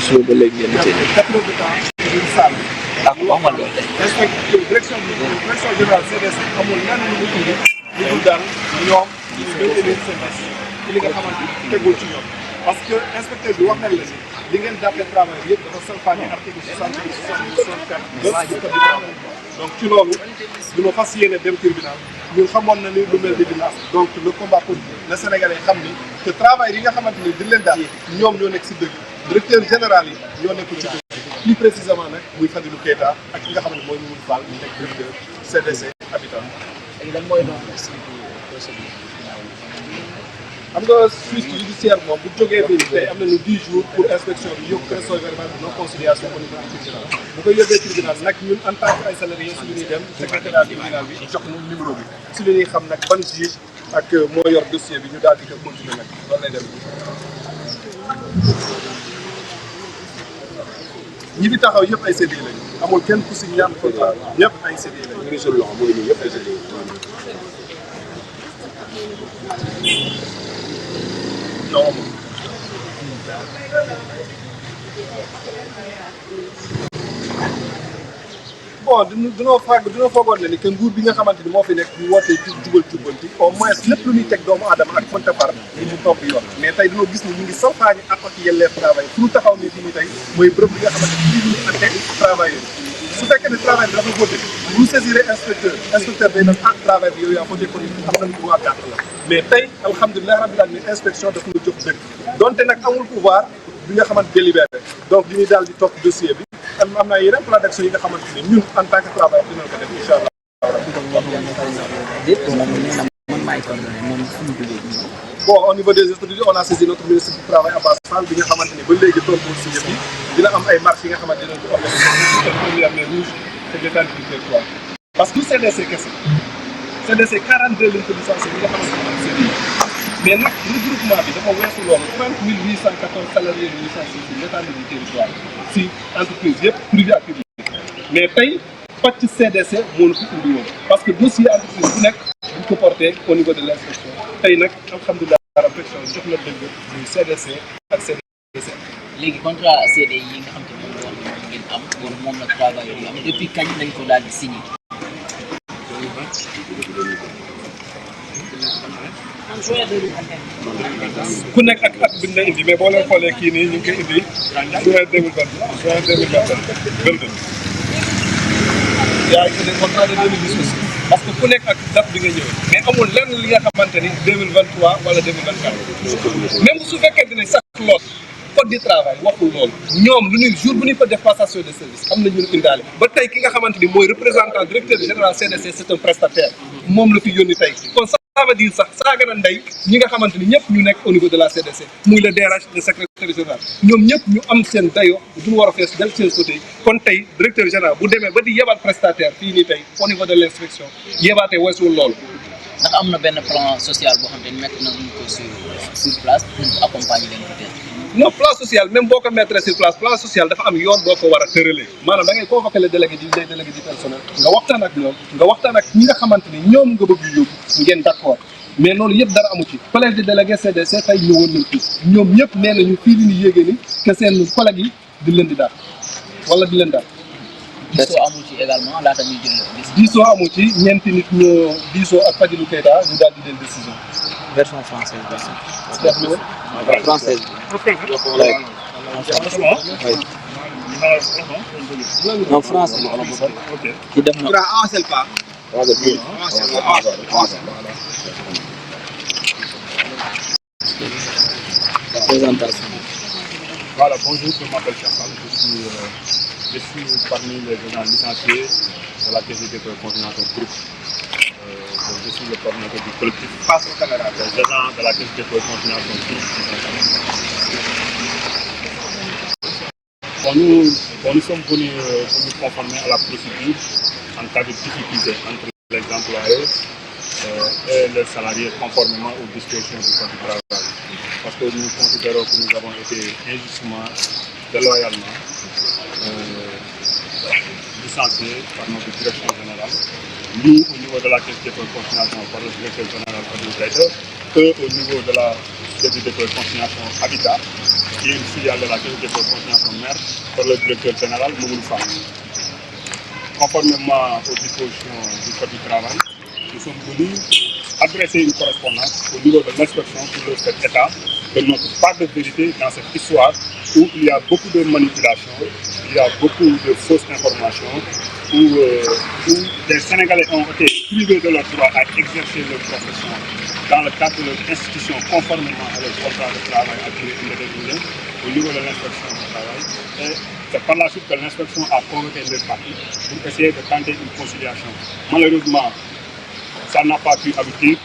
suba ba léegi ngeen di tëj. ah wax nga loolu de. direction générale CDC amul lenn lu mu indi lu dul daal ñoom ñu maintenir service ci li nga xamante ni tegul ci ñoom parce que inspecteur bi wax nañ la ni li ngeen jàppee travail yëpp dafa salfaañe article 60 64 du code du travail donc ci loolu dina fas yéene dem tribunal ñun xamoon na ni lu mel ni dina am donc le combat continue na Sénégalais xam ni que travail yi nga xamante ni di leen daal ñoom ñoo nekk si dëgg directeur général yi ñoo nekk ci dëgg plus précisément nag muy Fadilou Keita ak ki nga xam ne mooy Mamadou Fall mu nekk directeur CDC Habitat. léegi lan mooy doon procédure xam nga suite judiciaire moom bu jógee fii tey am nañu 10 jours pour inspection bi yóbbu procès-verbal de non conciliation au niveau du tribunal bu koy yóbbee tribunal nag ñun en tant que ay salariés si li ñuy dem secrétariat tribunal bi jox ñu numéro bi si li ñuy xam nag ban juge ak moo yor dossier bi ñu daal di ko continuer nag loolu lay dem. ñi fi taxaw yëpp ay CDI lañu amul kenn ku si ñaan contrat yëpp ay CDI lañu. ñu ngi suñu loxo mooy nii yëpp ay CDI. non amul. bon dina foogoon ne ni que nguur bi nga xamante ni moo fi nekk ñu wootee ci jubal jubbanti au moins lépp lu ñuy teg doomu aadama ak mënta far li mu topp yoon mais tey dañoo gis ni ñu ngi salfaañi ak yelleef travail fu ñu taxaw ni fi ñu tey mooy bërëb bi nga xamante ni fii ñu ante travail su fekkee ne travail bi dafa fauté bu saisiré inspecteur day def travail bi yow yaa fauté kon am nañu droit gàtt la mais tey alhamdulilah rabbil alamin inspection daf ñu jox dëgg donte nag amul pouvoir bi nga xamante délibéré donc li ñuy daal di topp dossier bi am na yeneen plan d'action yi nga xamante ni ñun en tant que travailleur dinañ ko def incha allah. bon au niveau des autorités on a saisi notre ministre du travail Abass Fall bi nga xamante ni ba léegi tontu si yëf yi dina am ay marches yi nga xamante dinañ ko organiser première mai rouge te détail du territoire parce que CDC kese CDC 42 lañ ko licencié bi nga xamante ni am CDI mais nag regroupement bi dafa weesu loolu 30 814 salariés yu licenciés sur l'étendue du territoire si entreprise yëpp privé ak public mais tey pàcc CDC moo fi indi woon parce que dossier entreprise bu nekk buñ ko porté au niveau de l'inspection tey nag alhamdulilah inspection jox na dëgg muy CDC ak CDC. léegi contrat CDI yi nga xam te moom la wax moom ngeen am wala moom la travailleur yi am depuis kañ lañ ko daal di signé. ku nekk ak at bi ñu la indi mais boo leen xoolee kii nii ñu ngi koy indi juin 2022 yaa ngi indi contrat de 2018 parce que ku nekk ak date bi nga ñëwee mais amul lenn li nga xamante ni 2023 wala 2024 même su fekkente ne sax lool code du travail waxul loolu ñoom lu ñuy jour bu ñu ko def passation de service am na ñu indaale ba tey ki nga xamante ni mooy représentant directeur général CDC c'est un prestataire moom la fi yónni tey kon ça veut dire sax saaga na ndey ñi nga xamante ni ñëpp ñu nekk au niveau de la CDC muy le DRH le secrétaire général ñoom ñëpp ñu am seen dayo duñu war a fees del seen côté kon tey directeur général bu demee ba di yebal prestataire fii nii tey au niveau de l'inspection yebaatee weesuwul loolu. ndax am na benn plan social boo xam te ni mettre nañu ko sur place pour accompagner leen peut-être. non plan social même boo ko mettre sur place plan social dafa am yoon boo ko war a tëralee maanaam da ngay convoquer le délégué du personnel nga waxtaan ak ñoom nga waxtaan ak ñi nga xamante ni ñoom nga bëgg yóbbu ngeen d'accord mais loolu yëpp dara amu ci collège de délégué CDC tey ñëwoon nañ fi ñoom ñëpp nee nañu fii li ñu yéegee ni que seen collègues yi di leen di daal wala di leen daal. diisoo amu ci également laata ñuy jël diisoo amu ci ñeenti nit ñoo diisoo ak Fadilou Keita ñu daal di leen décision. version française version française. en France qui def na Avancez pas. présentation. Voilà, bonjour, je m'appelle Chafal, je suis parmi les agents licenciés de la TGT de coordination groupe. Je suis le coordinateur du collectif face aux caméras des agents de la TGT de coordination groupe. Nous sommes venus pour nous conformer à la procédure en cas de difficulté entre les employés et les salariés conformément aux dispositions du code du travail. Parce que nous considérons que nous avons été injustement, déloyalement licenciés par notre direction générale. Nous, au niveau de la caisse de coordination par le directeur général Fadilou Keita, eux, au niveau de la Caisse de dépôt et consignation Habitat, qui est une filiale de la Caisse de dépôt et consignation mère, par le directeur général Mamoudou Fall. Conformément aux dispositions du Code du travail, nous sommes venus adresser une correspondance au niveau de l'inspection pour le fait état de notre part de vérité dans cette histoire où il y a beaucoup de manipulations, il y a beaucoup de fausses informations, où des Sénégalais ont été privés de leur droit à exercer leur profession dans le cadre de leur institution conformément à leur contrat de travail à durée indéterminée au niveau de l'inspection du travail. Et c'est par la suite que l'inspection a convoqué les parties pour essayer de tenter une conciliation. Malheureusement, ça n'a pas pu aboutir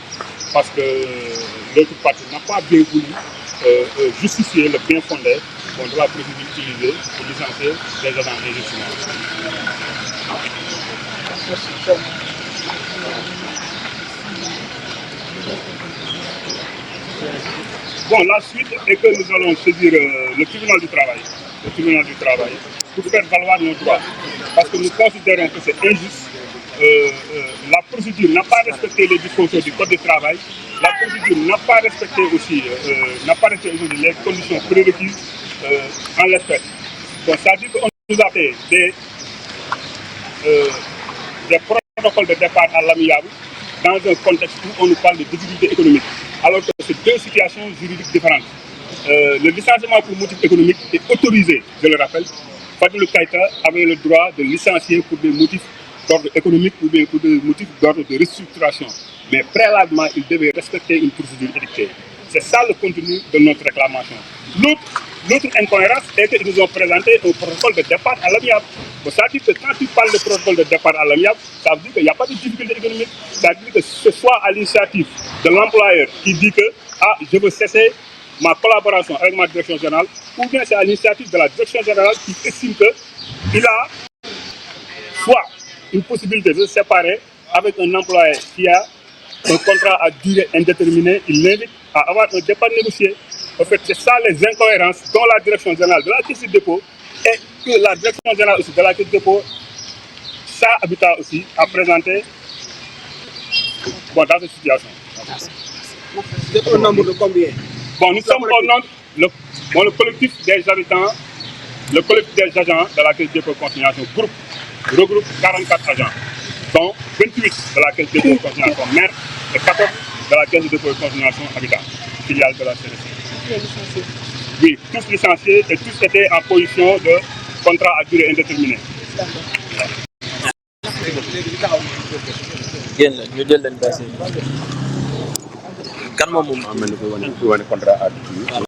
parce que l'autre partie n'a pas bien voulu justifier le bien fondé de la procédure utilisée pour licencier les agents injustifiés. Bon, la suite est que nous allons saisir le tribunal du travail, pour faire valoir nos droits. Parce que nous considérons que c'est injuste. La procédure n'a pas respecté les dispositions du Code du travail. La procédure n'a pas respecté aussi les conditions prérequises en l'espèce. Donc, ça veut dire qu'on nous a fait des protocoles de départ à l'amiable dans un contexte où on nous parle de difficultés économiques, alors que c'est deux situations juridiques différentes. Le licenciement pour motif économique est autorisé, je le rappelle. Fadilou Keïta avait le droit de licencier pour des motifs d'ordre économique ou bien pour des motifs d'ordre de restructuration. Mais préalablement, il devait respecter une procédure édictée. C'est ça le contenu de notre réclamation. L'autre incohérence est qu'ils nous ont présenté un protocole de départ à l'amiable. Ça veut dire que quand tu parles de protocole de départ à l'amiable, ça veut dire qu'il n'y a pas de difficulté économique. Ça veut dire que ce soit à l'initiative de l'employeur qui dit que je veux cesser ma collaboration avec ma direction générale, ou bien c'est à l'initiative de la direction générale qui estime qu'il a soit une possibilité de se séparer avec un employé qui a un contrat à durée indéterminée, il l'invite à avoir un départ négocié. En fait, c'est ça les incohérences dont la direction générale de la Caisse de dépôt et que la direction générale aussi de la Caisse de dépôt, ça Habitat aussi, a présenté dans cette situation. C'est un nombre de combien? Bon, nous sommes au nombre, le collectif des habitants, le collectif des agents de la Caisse de dépôt et consignation regroupe 44 agents, dont 28 de la Caisse de dépôt et consignation mère et 14 de la Caisse de dépôt et consignation Habitat, filiale de la CDC. Oui, tous licenciés et tous étaient en position de contrat à durée indéterminée. ñu jël leen passé kan moom am na lu koy wane contrat à durée.